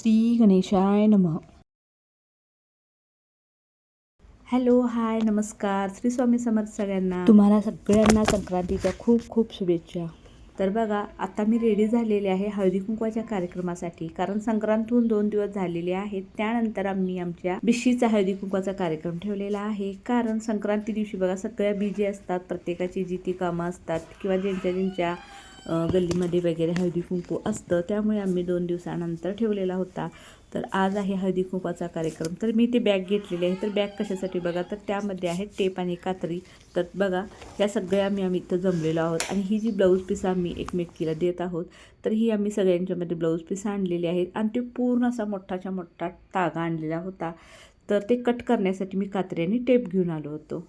श्री गणेशाय नमः. हॅलो, हाय, नमस्कार. श्री स्वामी समर्थ सगळ्यांना. तुम्हाला सगळ्यांना संक्रांतीच्या खूप खूप शुभेच्छा. तर बघा, आता मी रेडी झालेले आहे हळदी कुंकवाच्या कार्यक्रमासाठी, कारण संक्रांतहून 2 दिवस झालेले आहेत. त्यानंतर आम्ही आमच्या बिशीचा हळदी कुंकवाचा कार्यक्रम ठेवलेला आहे. कारण संक्रांती दिवशी बघा सगळ्या बिजी असतात, प्रत्येकाची जी ती कामं असतात किंवा ज्यांच्या गल्लीमध्ये वगैरे हळदी कुंकू असतं, त्यामुळे आम्ही 2 दिवसानंतर ठेवलेला होता. तर आज आहे हळदी कुंकवाचा कार्यक्रम. तर मी ते बॅग घेतलेली आहे. तर बॅग कशासाठी बघा, तर त्यामध्ये आहे टेप आणि कात्री. तर बघा, या सगळ्या आम्ही इथं जमलेलो आहोत. आणि ही जी ब्लाऊज पीस आम्ही एकमेकीला देत आहोत, तर ही आम्ही सगळ्यांच्यामध्ये ब्लाऊज पीस आणलेली आहेत. आणि ते पूर्ण असा मोठाच्या मोठा तागा आणलेला होता. तर ते कट करण्यासाठी मी कात्री आणि टेप घेऊन आलो होतो.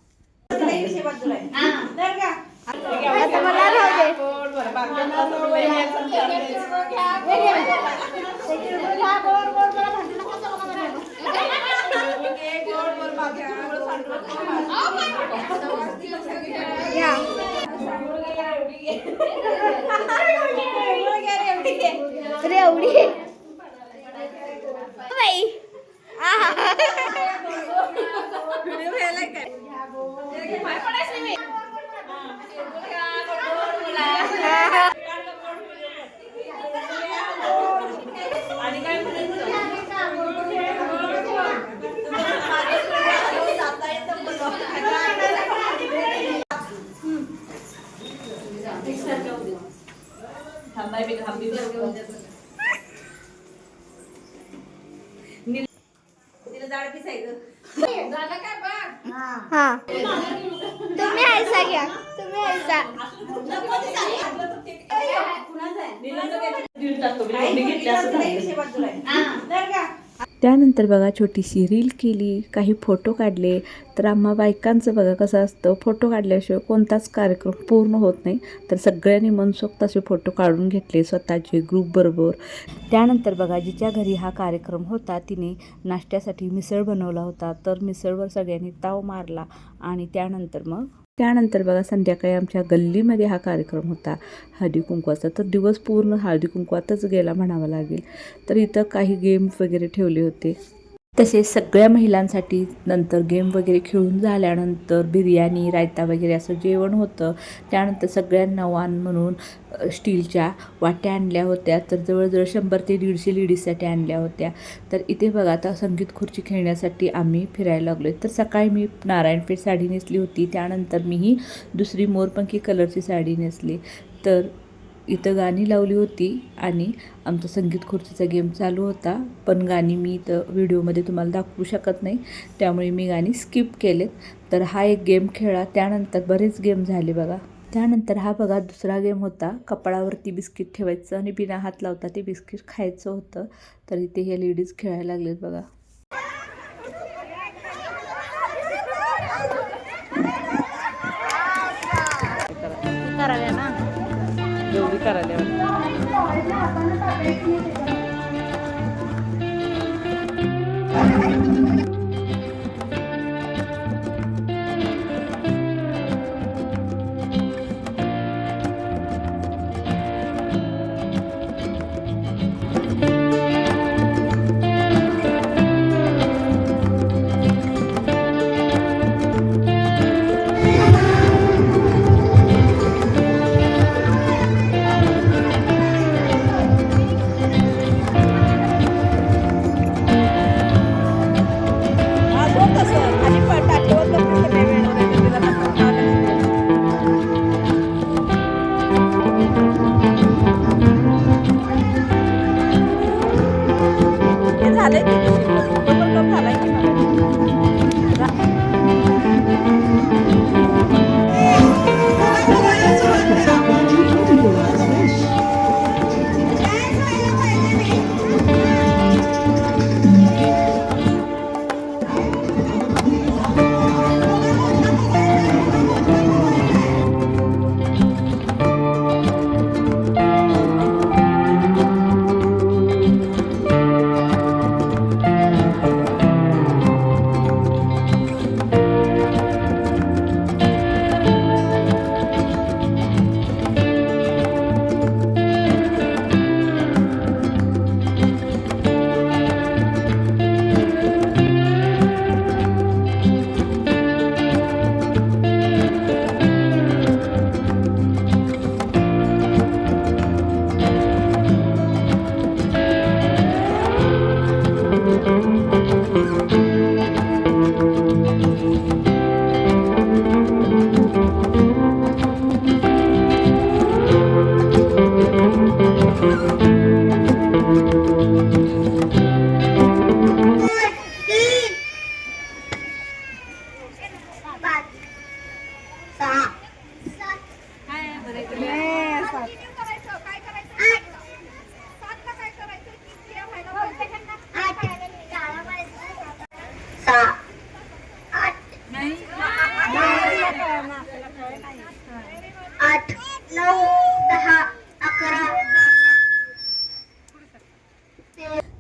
तुम्ही ऐसा घ्या, तुम्ही ऐसा. त्यानंतर बघा छोटीशी रील केली, काही फोटो काढले. तर आम्हा बायकांचं बघा कसं असतं, फोटो काढल्याशिवाय कोणताच कार्यक्रम पूर्ण होत नाही. तर सगळ्यांनी मनसोक्त असे फोटो काढून घेतले स्वतःचे ग्रुपबरोबर. त्यानंतर बघा, जिच्या घरी हा कार्यक्रम होता तिने नाश्त्यासाठी मिसळ बनवला होता. तर मिसळवर सगळ्यांनी ताव मारला. आणि त्यानंतर बघा, संध्याकाळी आमच्या गल्लीमध्ये हा कार्यक्रम होता हळदी कुंकवाचा. तर दिवस पूर्ण हळदी कुंकवातच गेला म्हणावं लागेल. तर इथं काही गेम वगैरे ठेवले होते. तसेच सगळ्या महिलांसाठी नंतर गेम वगैरे खेळून झाल्यानंतर बिर्याणी, रायता वगैरे असं जेवण होतं. त्यानंतर सगळ्यांना वाण म्हणून स्टीलच्या वाट्या आणल्या होत्या. तर जवळजवळ 100 ते 150 लेडीजसाठी आणल्या होत्या. तर इथे बघा, आता संगीत खुर्ची खेळण्यासाठी आम्ही फिरायला लागलो आहे. तर सकाळी मी नारायणपेठ साडी नेसली होती. त्यानंतर मी ही दुसरी मोरपंखी कलरची साडी नेसली. तर इथं गाणी लावली होती आणि आमचा संगीत खुर्चीचा गेम चालू होता. पण गाणी मी इथं व्हिडिओमध्ये तुम्हाला दाखवू शकत नाही, त्यामुळे मी गाणी स्किप केलेत. तर हा एक गेम खेळा. त्यानंतर बरेच गेम झाले बघा. त्यानंतर हा बघा दुसरा गेम होता, कपाळावरती बिस्किट ठेवायचं आणि बिना हात लावता ते बिस्किट खायचं होतं. तर इथे हे लेडीज खेळायला लागलेत बघा. करायला ना एवढी करायला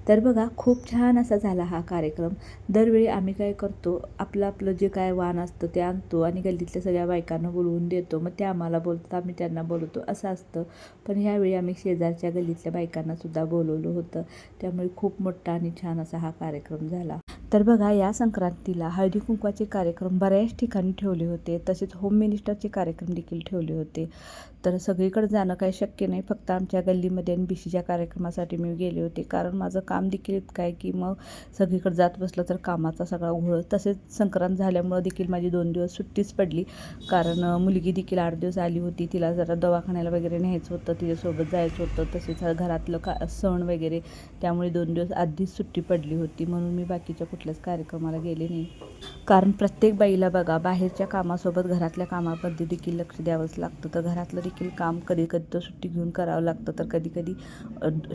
तर बघा खूप छान असा झाला हा कार्यक्रम. दरवेळी आम्ही काय करतो, आपलं जे काय वाण असतं ते आणतो आणि गल्लीतल्या सगळ्या बायकांना बोलवून देतो. मग ते आम्हाला बोलतात, आम्ही त्यांना बोलवतो, असं असतं. पण ह्यावेळी आम्ही शेजारच्या गल्लीतल्या बायकांनासुद्धा बोलवलं होतं. त्यामुळे खूप मोठा आणि छान असा हा कार्यक्रम झाला. तर बघा या संक्रांतीला हळदी कुंकवाचे कार्यक्रम बऱ्याच ठिकाणी ठेवले होते. तसेच होम मिनिस्टरचे कार्यक्रम देखील ठेवले होते. तर सगळीकडे जाणं काही शक्य नाही. फक्त आमच्या गल्लीमध्ये आणि बीसीच्या कार्यक्रमासाठी मी गेले होते. कारण माझं काम देखील इतकं आहे की मग सगळीकडे जात बसलं तर कामाचा सगळा घोळ. तसेच संक्रांत झाल्यामुळं देखील माझी 2 दिवस सुट्टीच पडली. कारण मुलगी देखील 8 दिवस आली होती. तिला जरा दवाखान्याला वगैरे न्यायचं होतं, तिच्यासोबत जायचं होतं. तसेच घरातलं सण वगैरे, त्यामुळे 2 दिवस आधीच सुट्टी पडली होती. म्हणून मी बाकीच्या कुठल्याच कार्यक्रमाला गेले नाही. कारण प्रत्येक बाईला बघा बाहेरच्या कामासोबत घरातल्या कामामध्ये देखील लक्ष द्यावंच लागतं. तर घरातलं देखील काम कधी कधी तर सुट्टी घेऊन करावं लागतं. तर कधी कधी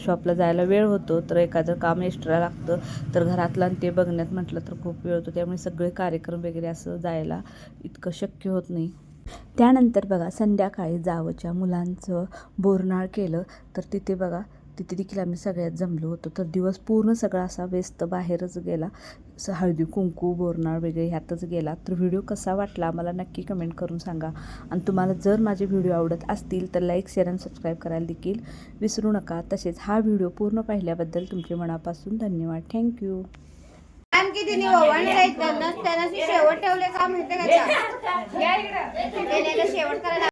शॉपला जायला वेळ होतो, तर एखादं काम एक्स्ट्रा लागतं. तर घरातलं आणि ते बघण्यात म्हटलं तर खूप वेळ होतो. त्यामुळे सगळे कार्यक्रम वगैरे असं जायला इतकं शक्य होत नाही. त्यानंतर बघा संध्याकाळी जावच्या मुलांचं बोरनाळ केलं. तर तिथे देखील आम्ही सगळ्यात जमलो होतो. तर दिवस पूर्ण सगळा असा व्यस्त बाहेरच गेला. हळदी कुंकू बोरनाळ वगैरे ह्यातच गेला. तर व्हिडिओ कसा वाटला मला नक्की कमेंट करून सांगा. आणि तुम्हाला जर माझे व्हिडिओ आवडत असतील तर लाईक शेअर आणि सबस्क्राईब करायला देखील विसरू नका. तसेच हा व्हिडिओ पूर्ण पाहिल्याबद्दल तुमचे मनापासून धन्यवाद. थँक्यू. आणखी तिने ओवाळले आहेत त्यांना शेवट ठेवले का माहिती का? शेवट करायला